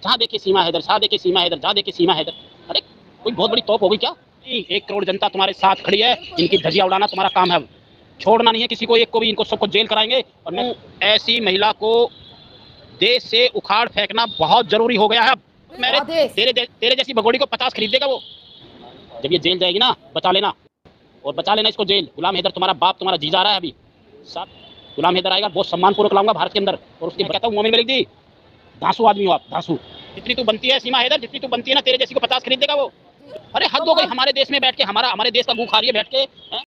जहाँ देखे सीमा हैदर, जहाँ देखे सीमा हैदर, जहाँ देखे सीमा हैदर। अरे कोई बहुत बड़ी तोप हो गई क्या? 1 करोड़ जनता तुम्हारे साथ खड़ी है, इनकी धज्जियां उड़ाना तुम्हारा काम है। छोड़ना नहीं है किसी को, एक को भी, इनको सबको जेल कराएंगे। और मैं ऐसी महिला को देश से उखाड़ फेंकना बहुत जरूरी हो गया है। मेरे तेरे जैसी भगोड़ी को 50 खरीद देगा वो। जब ये जेल जाएगी ना, बचा लेना, और बचा लेना इसको जेल। गुलाम हैदर तुम्हारा बाप, तुम्हारा जीजा आ रहा है अभी साथ। गुलाम हैदर आएगा, बहुत सम्मानपूर्वक लाऊंगा भारत के अंदर। और उसके कहता हूँ मोमिन मलिक जी, धांसू आदमी हो आप, धांसू। जितनी तू बनती है सीमा हैदर, जितनी तू बनती है ना, तेरे जैसी को 50 खरीद देगा वो। अरे हद हो गई, हमारे देश में बैठ के हमारे देश का गू खा रही है बैठ के।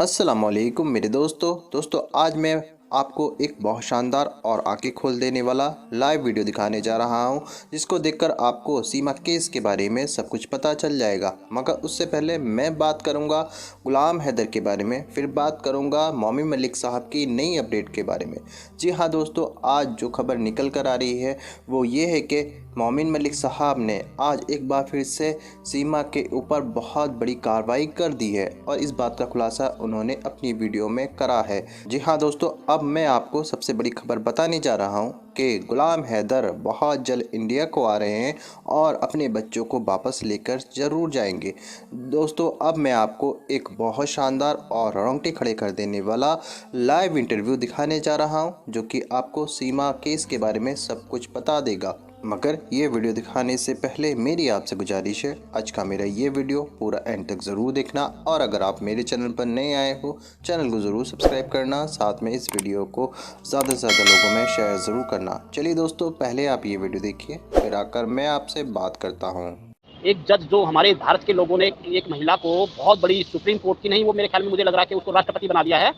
अस्सलाम वालेकुम मेरे दोस्तों आज मैं आपको एक बहुत शानदार और आंखें खोल देने वाला लाइव वीडियो दिखाने जा रहा हूं, जिसको देखकर आपको सीमा केस के बारे में सब कुछ पता चल जाएगा। मगर उससे पहले मैं बात करूंगा गुलाम हैदर के बारे में, फिर बात करूंगा मोमिन मलिक साहब की नई अपडेट के बारे में। जी हाँ दोस्तों, आज जो खबर निकल कर आ रही है वो ये है कि मोमिन मलिक साहब ने आज एक बार फिर से सीमा के ऊपर बहुत बड़ी कार्रवाई कर दी है, और इस बात का खुलासा उन्होंने अपनी वीडियो में करा है। जी हाँ दोस्तों, अब मैं आपको सबसे बड़ी खबर बताने जा रहा हूँ कि गुलाम हैदर बहुत जल्द इंडिया को आ रहे हैं और अपने बच्चों को वापस लेकर ज़रूर जाएंगे। दोस्तों, अब मैं आपको एक बहुत शानदार और रोंगटे खड़े कर देने वाला लाइव इंटरव्यू दिखाने जा रहा हूँ, जो कि आपको सीमा केस के बारे में सब कुछ बता देगा। मगर ये वीडियो दिखाने से पहले मेरी आपसे गुजारिश है, आज का मेरा ये वीडियो पूरा एंड तक ज़रूर देखना, और अगर आप मेरे चैनल पर नए आए हो, चैनल को ज़रूर सब्सक्राइब करना, साथ में इस वीडियो को ज़्यादा से ज़्यादा लोगों में शेयर ज़रूर करना। चलिए दोस्तों, पहले आप ये वीडियो देखिए, फिर आकर मैं आपसे बात करता हूँ। एक जज जो हमारे भारत के लोगों ने एक महिला को, बहुत बड़ी सुप्रीम कोर्ट की नहीं, वो मेरे ख्याल में मुझे लग रहा है कि उसको राष्ट्रपति बना दिया है।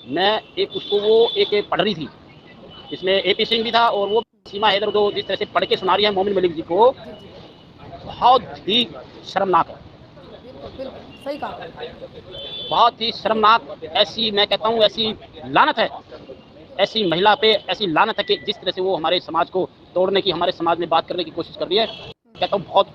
मैं एक उसको वो एक पढ़ रही थी, इसमें एपी सिंह भी था, और वो सीमा हैदर जो जिस तरह से पढ़ के सुना रही है मोमिन मलिक जी को, बहुत ही शर्मनाक है। सही कहा। बहुत ही शर्मनाक। ऐसी, मैं कहता हूँ ऐसी लानत है, ऐसी महिला पे ऐसी लानत है कि जिस तरह से वो हमारे समाज को तोड़ने की, हमारे समाज में बात करने की कोशिश कर रही है। कहता हूँ बहुत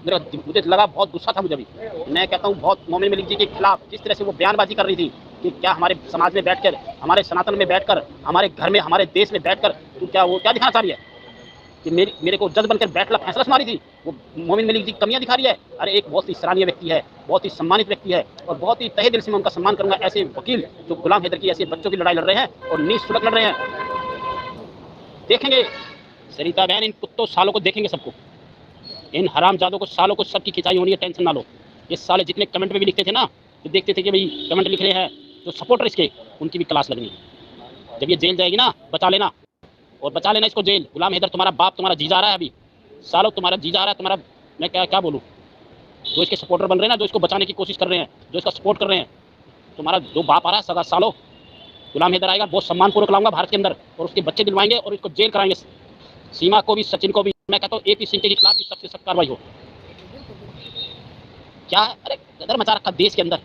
मुझे लगा, बहुत गुस्सा था मुझे भी। मैं कहता हूँ बहुत मोमिन मलिक जी के खिलाफ जिस तरह से वो बयानबाजी कर रही थी कि क्या हमारे समाज में बैठकर, हमारे सनातन में बैठकर, हमारे घर में, हमारे देश में बैठकर तू क्या दिखाना चाह रही है कि मेरे को जज बनकर बैठला फैसला सुना रही थी। वो मोमिन मलिक जी कमियां दिखा रही है। अरे एक बहुत ही सराहनीय व्यक्ति है, बहुत ही सम्मानित व्यक्ति है, और बहुत ही तहे दिल से मैं उनका सम्मान करूंगा। ऐसे वकील जो गुलाम हैदर की ऐसे बच्चों की लड़ाई लड़ रहे हैं और निःशुल्क लड़ रहे हैं। देखेंगे सरिता बहन, इन कुत्तों सालों को देखेंगे सबको, इन हरामजादों को सालों को सबकी खिंचाई होनी है, टेंशन ना लो। ये साले जितने कमेंट में भी लिखते थे ना, तो देखते थे कि भाई कमेंट लिख रहे हैं जो सपोर्टर इसके, उनकी भी क्लास लगनी है। जब ये जेल जाएगी ना, बचा लेना, और बचा लेना इसको जेल। गुलाम हैदर तुम्हारा बाप, तुम्हारा जीजा आ रहा है अभी सालों, तुम्हारा जीजा आ रहा है। तुम्हारा मैं क्या बोलूँ, जो इसके सपोर्टर बन रहे हैं ना, जो इसको बचाने की कोशिश कर रहे हैं, जो इसका सपोर्ट कर रहे हैं, तुम्हारा जो बाप आ रहा है सगा सालों, गुलाम हैदर आएगा, बहुत सम्मानपूर्वक लाऊंगा भारत के अंदर, और उसके बच्चे दिलवाएंगे और इसको जेल कराएंगे। सीमा को भी, सचिन को भी। मैं कहता हूँ एपी सिंह के खिलाफ भी सबसे सख्त कार्रवाई हो। क्या है? अरे गदर मचा रखा देश के अंदर।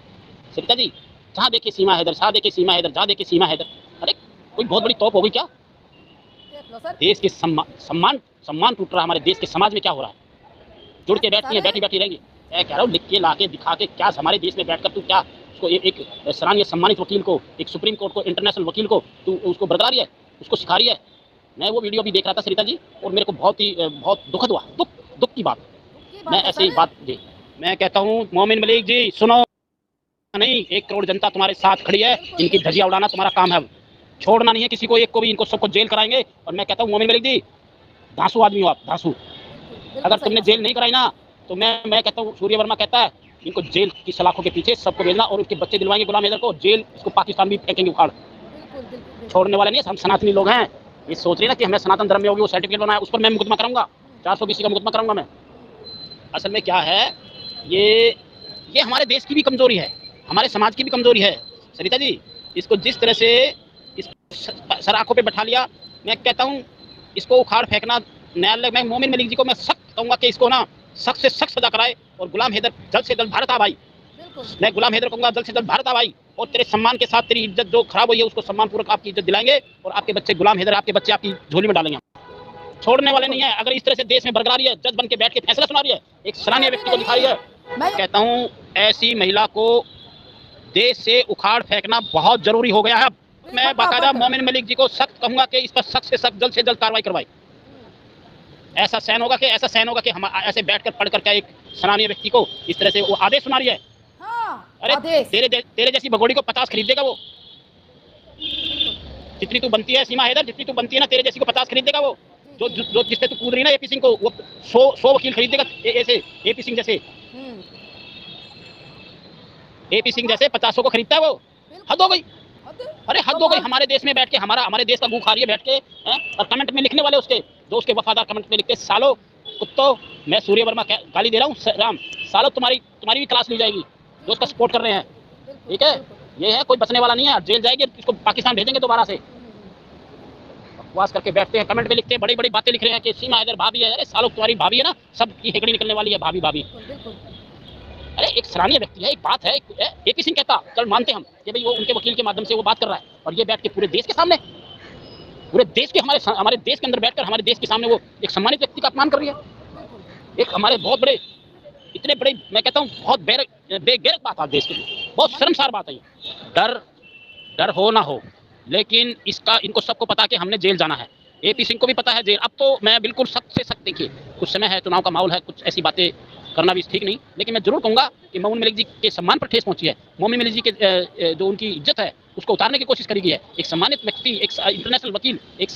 सरिता जी, जहाँ देखे सीमा हैदर, जहाँ देखे सीमा हैदर, जहाँ देखे सीमा हैदर। अरे कोई बहुत बड़ी तोप हो गई क्या? देश के सम्मान टूट रहा है। हमारे देश के समाज में क्या हो रहा है? जुड़ के बैठती है, बैठी रहेंगी। मैं कह रहा हूँ लिख के, ला के, दिखा के, क्या हमारे देश में बैठकर तू क्या उसको एक सराहनीय सम्मानित वकील को, एक सुप्रीम कोर्ट को, इंटरनेशनल वकील को तू उसको बरकरार रही है, उसको सिखा रही है। मैं वो वीडियो भी देख रहा था सरिता जी, और मेरे को बहुत दुखद हुआ, दुख की बात। मैं ऐसे ही बात जी, मैं कहता हूँ मोमिन मलिक जी सुनो, नहीं 1 करोड़ जनता तुम्हारे साथ खड़ी है, इनकी धज्जियां उड़ाना तुम्हारा काम है। छोड़ना नहीं है किसी को, एक को भी, इनको सबको जेल कराएंगे। और मैं कहता हूँ मोमिन मलिक जी, धांसू आदमी हो आप, धांसू। अगर तुमने जेल नहीं कराई ना, तो मैं कहता हूँ, सूर्य वर्मा कहता है इनको जेल की सलाखों के पीछे सबको भेजना, और उसके बच्चे दिलवाएंगे गुलाम हैदर को जेल। इसको पाकिस्तान भी फेंकेंगे उखाड़। छोड़ने वाले नहीं, हम सनातनी लोग हैं। ये सोच रही ना कि हमें सनातन धर्म में होगी, वो सर्टिफिकेट बनाया, उस पर मैं मुकदमा कराऊंगा, 420 का मुकदमा कराऊंगा मैं। असल में क्या है, ये हमारे देश की भी कमजोरी है, हमारे समाज की भी कमजोरी है सरिता जी। इसको जिस तरह से इस सर आंखों पे बैठा लिया, मैं कहता हूँ इसको उखाड़ फेंकना न्यायालय। मैं मोमिन मलिक जी को मैं सख्त कहूँगा कि इसको ना सख्त से सख्त सजा कराए, और गुलाम हैदर जल्द से जल्द भारत आ भाई। मैं गुलाम हैदर कहूँगा जल्द से जल्द भारत आ भाई, और तेरे सम्मान के साथ तेरी इज्जत जो खराब हुई है उसको सम्मानपूर्वक आपकी इज्जत दिलाएंगे, और आपके बच्चे गुलाम हैदर, आपके बच्चे आपकी झोली में डालेंगे। छोड़ने वाले नहीं है। अगर इस तरह से देश में बरकरारी है, जज बन के बैठ के फैसला सुना रही है, एक सराहनीय व्यक्ति को दिखा रही है। कहता हूँ ऐसी महिला को देश से उखाड़ फेंकना बहुत जरूरी हो गया है। मैं बाकायदा मोमिन मलिक जी को सख्त कहूंगा कि इस पर सख्त से सख्त, जल्द से जल्द कार्रवाई करवाई। ऐसा सहन होगा कि हम ऐसे बैठकर पढ़कर क्या एक सराहनीय व्यक्ति को इस तरह से वो आदेश सुना रही है। हाँ, अरे आदेश। तेरे जैसी भगोड़ी को 50 खरीद देगा वो। जितनी तू बनती है सीमा हैदर, जितनी तू बनती है ना, तेरे जैसी को 50 खरीद देगा वो। जो जिससे तू कूद रही ना एपी सिंह को, वो 100 वकील खरीद देगा ऐसे एपी सिंह जैसे। एपी सिंह जैसे 50 को खरीदता है वो। हद हो गई। अरे हद हो गई। हमारे देश में बैठ के हमारे देश का मुंह खा रही है बैठ के, और कमेंट में लिखने वाले उसके जो उसके वफादार कमेंट में लिखते, सालो कुत्तो, मैं सूर्य वर्मा गाली दे रहा हूँ राम, सालो तुम्हारी भी क्लास ली जाएगी जो उसका सपोर्ट कर रहे हैं। ठीक है, ये है, कोई बचने वाला नहीं है, जेल जाएगी, इसको पाकिस्तान भेजेंगे दोबारा से। बकवास करके बैठते हैं, कमेंट में लिखते हैं, बड़ी बड़ी बातें लिख रहे हैं कि सीमा हैदर भाभी है। अरे सालो तुम्हारी भाभी है ना, सबकी हेकड़ी निकलने वाली है भाभी भाभी। अरे एक सराहनीय व्यक्ति है, एक बात है, एपी सिंह कहता, चल मानते हम कि भाई वो उनके वकील के माध्यम से वो बात कर रहा है, और ये बैठ के पूरे देश के सामने, पूरे देश के हमारे देश के अंदर बैठकर हमारे देश के सामने वो एक सम्मानित व्यक्ति का अपमान कर रही है। एक हमारे बहुत बड़े, इतने बड़े, मैं कहता हूँ बहुत बेगैरत बात है देश के लिए, बहुत शर्मसार बात है। डर हो ना हो, लेकिन इसका इनको सबको पता कि हमने जेल जाना है। एपी सिंह को भी पता है जेल। अब तो मैं बिल्कुल सख्त से सख्त, देखिए कुछ समय है, चुनाव का माहौल है, कुछ ऐसी बातें करना भी ठीक नहीं, लेकिन मैं जरूर कहूंगा कि मोमिन मलिक जी के सम्मान पर ठेस पहुंची है। मोमिन मलिक जी के जो उनकी इज्जत है उसको उतारने की कोशिश करी गई है। एक सम्मानित व्यक्ति, एक इंटरनेशनल वकील, एक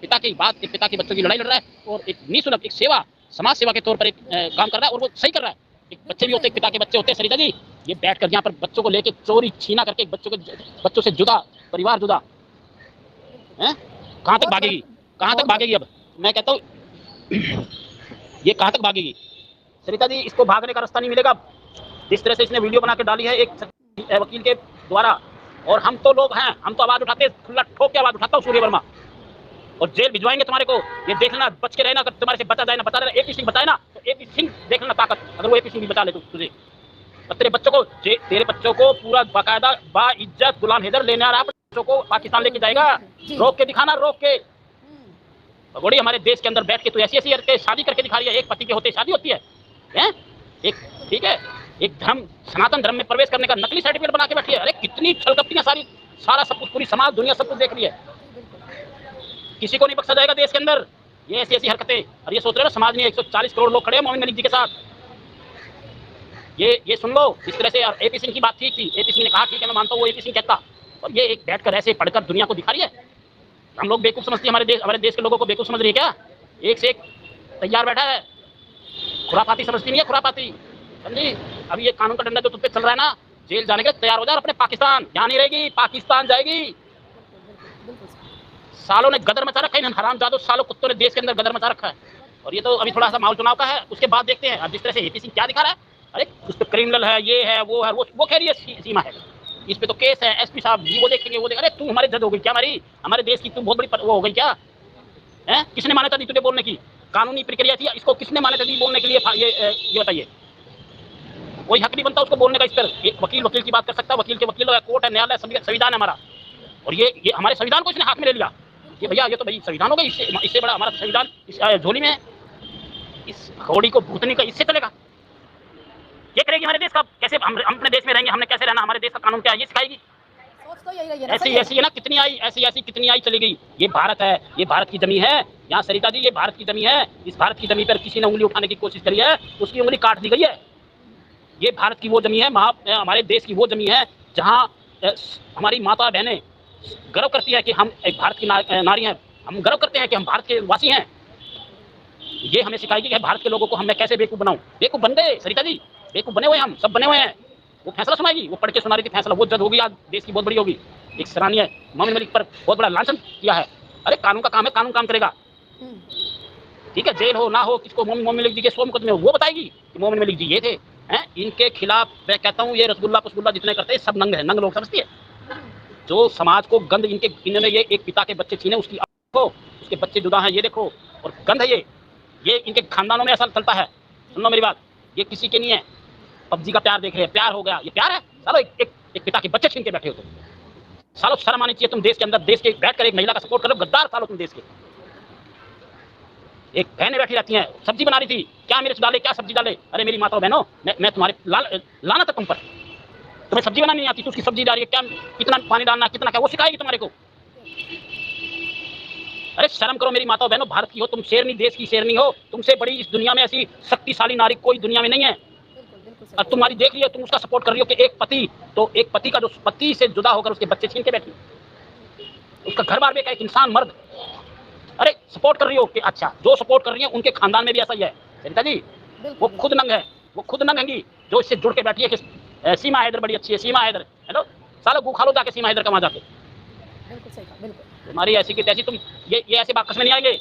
पिता की बात, एक पिता के बच्चों की लड़ाई लड़ रहा है, और एक निःशुल्क एक सेवा, समाज सेवा के तौर पर एक काम कर रहा है, और वो सही कर रहा है। एक बच्चे भी होते हैं, पिता के बच्चे होते हैं सरिता जी, ये बैठकर यहाँ पर बच्चों को लेके चोरी छीना करके बच्चों से जुदा, परिवार जुदा है। कहाँ तक भागेगी, कहाँ तक भागेगी? अब मैं कहता हूँ ये कहाँ तक भागेगी सरिता जी? इसको भागने का रास्ता नहीं मिलेगा। जिस तरह से इसने वीडियो बना के डाली है एक वकील के द्वारा, और हम तो लोग हैं, हम तो आवाज उठाते, खुला ठोक के आवाज उठाता हूँ सूर्य वर्मा, और जेल भिजवाएंगे तुम्हारे को। ये देख लेना, बच के रहना, अगर तुम्हारे से बचा जाए ना, बता देना। एपी सिंह बताए ना, तो एपी सिंह देख लेना ताकत, अगर वो एपी सिंह भी बचा ले तुझे, और तेरे बच्चों को पूरा बाकायदा बाइज्जत गुलाम हैदर लेने आ रहा है, बच्चों को पाकिस्तान लेके जाएगा। रोक के दिखाना, रोक के। बड़ी हमारे देश के अंदर बैठ के तू ऐसी करके शादी करके दिखा रही है। एक पति के होते शादी होती है, एक ठीक है, एक धर्म, सनातन धर्म में प्रवेश करने का नकली सर्टिफिकेट बना के बैठी है। अरे कितनी छलकपटियां, सारा सब कुछ, पूरी समाज दुनिया सब कुछ देख रही है। किसी को नहीं बख्शा जाएगा देश के अंदर ये ऐसी हरकतें। और ये सोच रहे हो समाज में 140 करोड़ लोग खड़े हैं मोमिन मलिक जी के साथ। ये सुन लो। इस तरह से एपी सिंह की बात ठीक थी, एपी सिंह ने कहा ठीक है, मैं मानता हूँ वो एपी सिंह कहता, और ये एक बैठकर ऐसे पढ़कर दुनिया को दिखा रही है। हम लोग बेवकूफ समझते हैं, हमारे देश के लोगों को बेवकूफ समझ रही है क्या? एक से एक तैयार बैठा है, खुरापाती समझती नहीं है, खुरापाती समझी। अभी ये कानून का डंडा जो तुझ पे चल रहा है ना, जेल जाने के लिए तैयार हो जा, अपने पाकिस्तान यहाँ नहीं रहेगी, पाकिस्तान जाएगी। सालों ने गदर मचा रखा है, हरामजादों सालों कुत्तों ने देश के अंदर गदर मचा रखा है। और ये तो अभी थोड़ा सा माहौल चुनाव का है, उसके बाद देखते हैं। अब जिस तरह से एपी सिंह क्या दिखा रहा है, अरे उस पर क्रिमिनल है, ये है, वो कह रही है सीमा है, इस पे तो केस है, एसपी साहब जी वो देखेंगे, वो देखेंगे। अरे तू हमारे जज हो गई क्या? हमारे देश की तू बहुत बड़ी वो हो गई क्या? है, किसने मान्यता दी तुझे बोलने की? कानूनी प्रक्रिया थी, इसको किसने मान्यता दी बोलने के लिए? ये बताइए। कोई हक नहीं बनता उसको बोलने का। इस तरह एक वकील की बात कर सकता है, वकील के वकील है, कोर्ट है, न्यायालय, संविधान है हमारा, और ये हमारे संविधान को इसने हाथ में ले लिया। ये भैया, ये तो भाई संविधान हो गई, इससे बड़ा हमारा संविधान इस झोली में है। इस घोड़ी को भूतनी का इससे चलेगा? ये करेगी हमारे देश का? कैसे हम अपने देश में रहेंगे, हमने कैसे रहना, हमारे देश का कानून क्या है, ये सिखाएगी। ऐसी है ना, कितनी आई ऐसी कितनी आई चली गई। ये भारत है, ये भारत की जमीन है यहाँ सरिता जी, ये भारत की जमीन है। इस भारत की जमीन पर किसी ने उंगली उठाने की कोशिश करी है, उसकी उंगली काट दी गई है। ये भारत की वो जमीन है, हमारे देश की वो जमीन है जहाँ हमारी माता बहनें गर्व करती है कि हम एक भारत की नारी हैं, हम गर्व करते हैं कि हम भारत के वासी हैं। ये हमें सिखाएगी कि भारत के लोगों को मैं कैसे बेवकूफ़ बनाऊं। बेवकूफ़ बन गए सरिता जी, बेवकूफ़ बने हुए, हम सब बने हुए हैं। वो फैसला सुनाएगी, वो पढ़ के सुना रही थी फैसला, वो जज होगी, आज देश की बहुत बड़ी होगी। एक सराहनीय मोमिन मलिक पर बहुत बड़ा लांछन किया है। अरे कानून का काम है, कानून काम करेगा। ठीक है, जेल हो ना हो, किसको मोमिन मलिक जी के 100 मुकदमे हो, वो बताएगी कि मोमिन मलिक जी ये थे। इनके खिलाफ मैं कहता हूँ, ये रसगुल्ला पसगुल्ला जितने करते हैं सब नंग है, नंग लोग समझती है। जो समाज को गंद इन्होंने ये एक पिता के बच्चे छीने, उसकी देखो, उसके बच्चे जुदा हैं, ये देखो, और गंद है ये इनके खानदानों में ऐसा चलता है। सुनो मेरी बात, ये किसी के नहीं है। पबजी का प्यार देख रहे हैं, प्यार हो गया, ये प्यार है? सालो एक पिता के बच्चे छीन के बैठे हो तुम। सालो शर्म आनी चाहिए तुम देश के अंदर, देश के बैठकर एक महिला का सपोर्ट करो। गद्दार सालो तुम देश के। एक बहनें बैठी रहती हैं, सब्जी बना रही थी, क्या मिर्च डाले, क्या सब्जी डाले। अरे मेरी माता बहनों, मैं तुम्हारे लाना था तुम पर। तुम्हें सब्जी बनानी नहीं आती, तो उसकी सब्जी डाली, क्या कितना पानी डालना, कितना क्या, वो सिखाएगी तुम्हारे को। अरे शर्म करो मेरी माताओं बहनों, भारत की हो तुम, शेरनी, देश की शेरनी हो। तुमसे बड़ी इस दुनिया में ऐसी शक्तिशाली नारी कोई दुनिया में नहीं है। बिल्कुल बिल्कुल और सही तुम्हारी देख रही हो, तुम उसका सपोर्ट कर रही हो कि एक पति का जो पति से जुदा होकर उसके बच्चे छीन के बैठी, उसका घर बार में एक इंसान मर्द, अरे सपोर्ट कर रही हो कि अच्छा जो सपोर्ट कर रही है उनके खानदान में भी ऐसा ही है। सरिता जी वो बिल्कुल खुद नंग है, वो खुद नंग हैंगी जो इससे जुड़ के बैठी है कि सीमा हैदर बड़ी अच्छी है, सीमा हैदर हेलो सालो गू खा लो जाके सीमा हैदर का वहां जाके। बिल्कुल सही कहा बिल्कुल तुम्हारी ऐसी की तैसी, तुम ये ऐसे बाकस में नहीं आएंगे।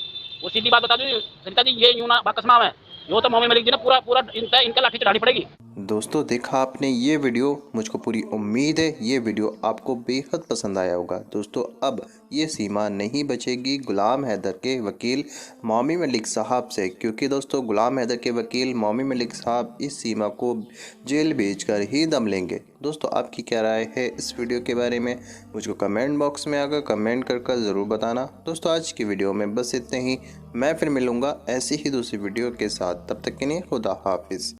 वो सीधी बात बता दूं सरिता जी, ये यूं ना बाकस में आवे, यो तो मोहम्मद मलिक जी ने पूरा पूरा इनका लाठी चढ़ानी पड़ेगी। दोस्तों देखा आपने ये वीडियो, मुझको पूरी उम्मीद है ये वीडियो आपको बेहद पसंद आया होगा। दोस्तों अब ये सीमा नहीं बचेगी गुलाम हैदर के वकील मोमी मलिक साहब से, क्योंकि दोस्तों गुलाम हैदर के वकील मोमी मलिक साहब इस सीमा को जेल भेजकर ही दम लेंगे। दोस्तों आपकी क्या राय है इस वीडियो के बारे में, मुझको कमेंट बॉक्स में आकर कमेंट कर ज़रूर बताना। दोस्तों आज की वीडियो में बस इतने ही, मैं फिर मिलूँगा ऐसी ही दूसरी वीडियो के साथ, तब तक के लिए खुदा हाफिज़।